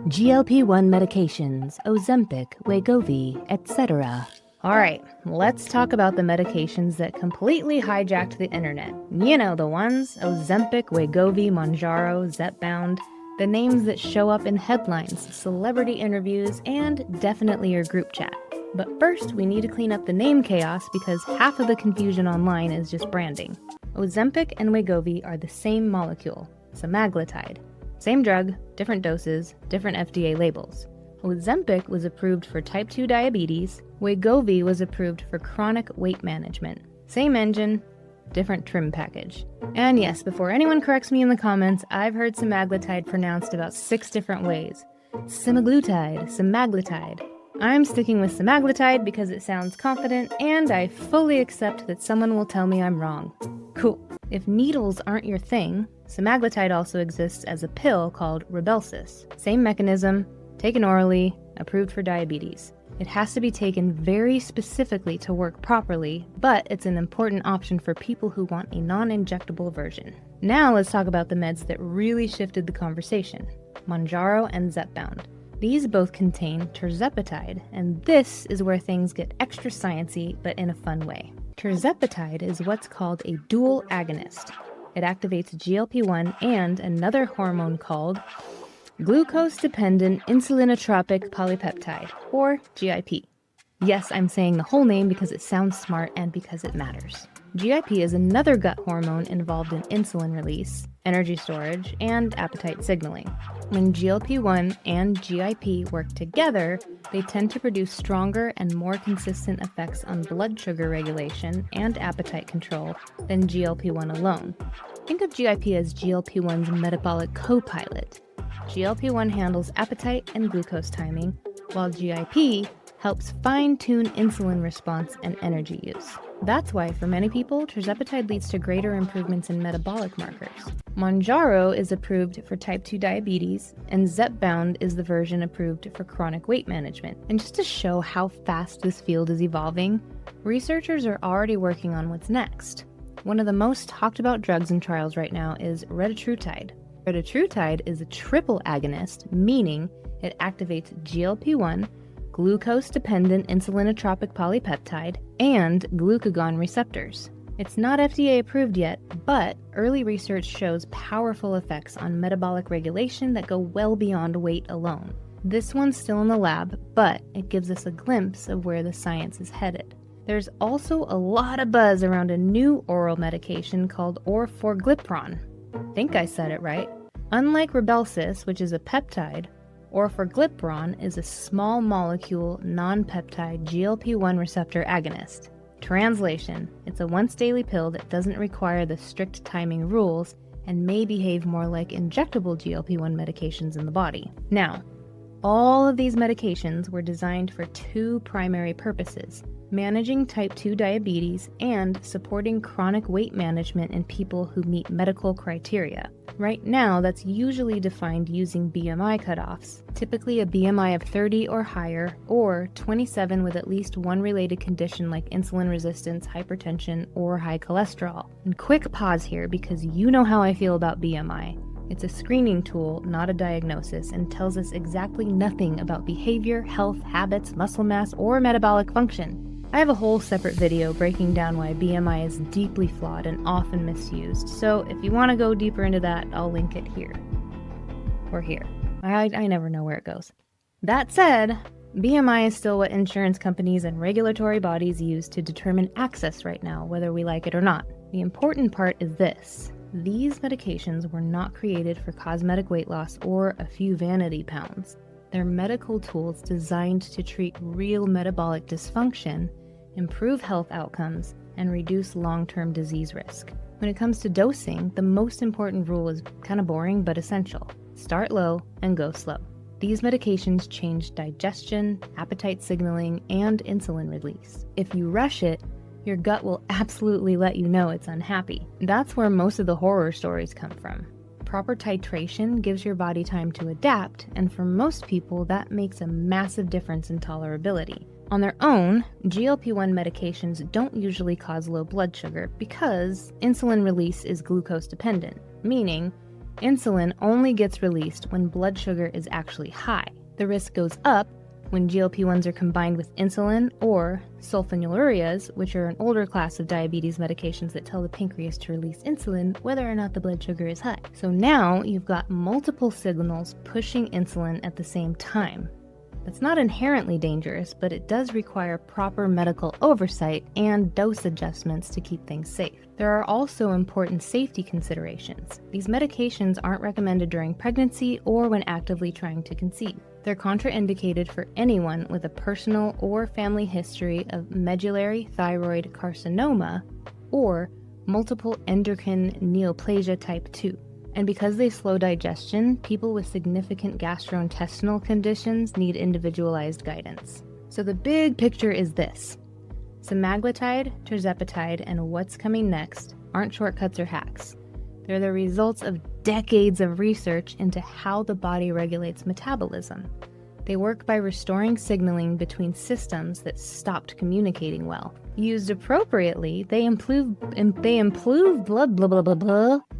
GLP-1 medications, Ozempic, Wegovy, etc. Alright, let's talk about the medications that completely hijacked the internet. You know the ones, Ozempic, Wegovy, Mounjaro, Zepbound, the names that show up in headlines, celebrity interviews, and definitely your group chat. But first, we need to clean up the name chaos because half of the confusion online is just branding. Ozempic and Wegovy are the same molecule, semaglutide. Same drug, different doses, different FDA labels. Ozempic was approved for type 2 diabetes, Wegovy was approved for chronic weight management. Same engine, different trim package. And yes, before anyone corrects me in the comments, I've heard semaglutide pronounced about 6 different ways. Semaglutide. I'm sticking with semaglutide because it sounds confident, and I fully accept that someone will tell me I'm wrong. Cool. If needles aren't your thing, semaglutide also exists as a pill called Rybelsus. Same mechanism, taken orally, approved for diabetes. It has to be taken very specifically to work properly, but it's an important option for people who want a non-injectable version. Now let's talk about the meds that really shifted the conversation. Mounjaro and Zepbound. These both contain tirzepatide, and this is where things get extra sciencey, but in a fun way. Tirzepatide is what's called a dual agonist. It activates GLP-1 and another hormone called glucose-dependent insulinotropic polypeptide, or GIP. Yes, I'm saying the whole name because it sounds smart and because it matters. GIP is another gut hormone involved in insulin release, energy storage, and appetite signaling. When GLP-1 and GIP work together, they tend to produce stronger and more consistent effects on blood sugar regulation and appetite control than GLP-1 alone. Think of GIP as GLP-1's metabolic co-pilot. GLP-1 handles appetite and glucose timing, while GIP helps fine-tune insulin response and energy use. That's why, for many people, tirzepatide leads to greater improvements in metabolic markers. Mounjaro is approved for type 2 diabetes, and Zepbound is the version approved for chronic weight management. And just to show how fast this field is evolving, researchers are already working on what's next. One of the most talked about drugs in trials right now is retatrutide. Retatrutide is a triple agonist, meaning it activates GLP-1, glucose-dependent insulinotropic polypeptide, and glucagon receptors. It's not FDA approved yet, but early research shows powerful effects on metabolic regulation that go well beyond weight alone. This one's still in the lab, but it gives us a glimpse of where the science is headed. There's also a lot of buzz around a new oral medication called orforglipron. I think I said it right. Unlike Rybelsus, which is a peptide, orforglipron is a small molecule, non-peptide GLP-1 receptor agonist. Translation: it's a once-daily pill that doesn't require the strict timing rules and may behave more like injectable GLP-1 medications in the body. Now, all of these medications were designed for 2 primary purposes: managing type 2 diabetes and supporting chronic weight management in people who meet medical criteria. Right now, that's usually defined using BMI cutoffs, typically a BMI of 30 or higher, or 27 with at least one related condition like insulin resistance, hypertension, or high cholesterol. And quick pause here because you know how I feel about BMI. It's a screening tool, not a diagnosis, and tells us exactly nothing about behavior, health, habits, muscle mass, or metabolic function. I have a whole separate video breaking down why BMI is deeply flawed and often misused, so if you want to go deeper into that, I'll link it here. Or here. I never know where it goes. That said, BMI is still what insurance companies and regulatory bodies use to determine access right now, whether we like it or not. The important part is this: these medications were not created for cosmetic weight loss or a few vanity pounds. They're medical tools designed to treat real metabolic dysfunction, improve health outcomes, and reduce long-term disease risk. When it comes to dosing, the most important rule is kind of boring but essential. Start low and go slow. These medications change digestion, appetite signaling, and insulin release. If you rush it, your gut will absolutely let you know it's unhappy. That's where most of the horror stories come from. Proper titration gives your body time to adapt, and for most people, that makes a massive difference in tolerability. On their own, GLP-1 medications don't usually cause low blood sugar because insulin release is glucose dependent, meaning Insulin only gets released when blood sugar is actually high. The risk goes up when GLP-1s are combined with insulin or sulfonylureas, which are an older class of diabetes medications that tell the pancreas to release insulin whether or not the blood sugar is high. So now you've got multiple signals pushing insulin at the same time. That's not inherently dangerous, but it does require proper medical oversight and dose adjustments to keep things safe. There are also important safety considerations. These medications aren't recommended during pregnancy or when actively trying to conceive. They're contraindicated for anyone with a personal or family history of medullary thyroid carcinoma or multiple endocrine neoplasia type 2. And because they slow digestion, people with significant gastrointestinal conditions need individualized guidance. So the big picture is this. Semaglutide, tirzepatide, and what's coming next aren't shortcuts or hacks. They're the results of decades of research into how the body regulates metabolism. They work by restoring signaling between systems that stopped communicating well. Used appropriately, they improve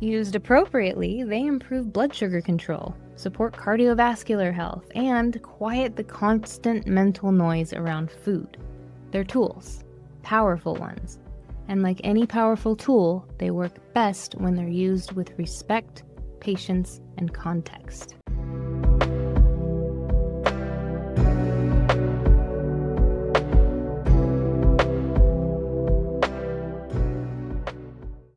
Used appropriately, they improve blood sugar control, support cardiovascular health, and quiet the constant mental noise around food. They're tools, powerful ones. And like any powerful tool, they work best when they're used with respect, patience, and context.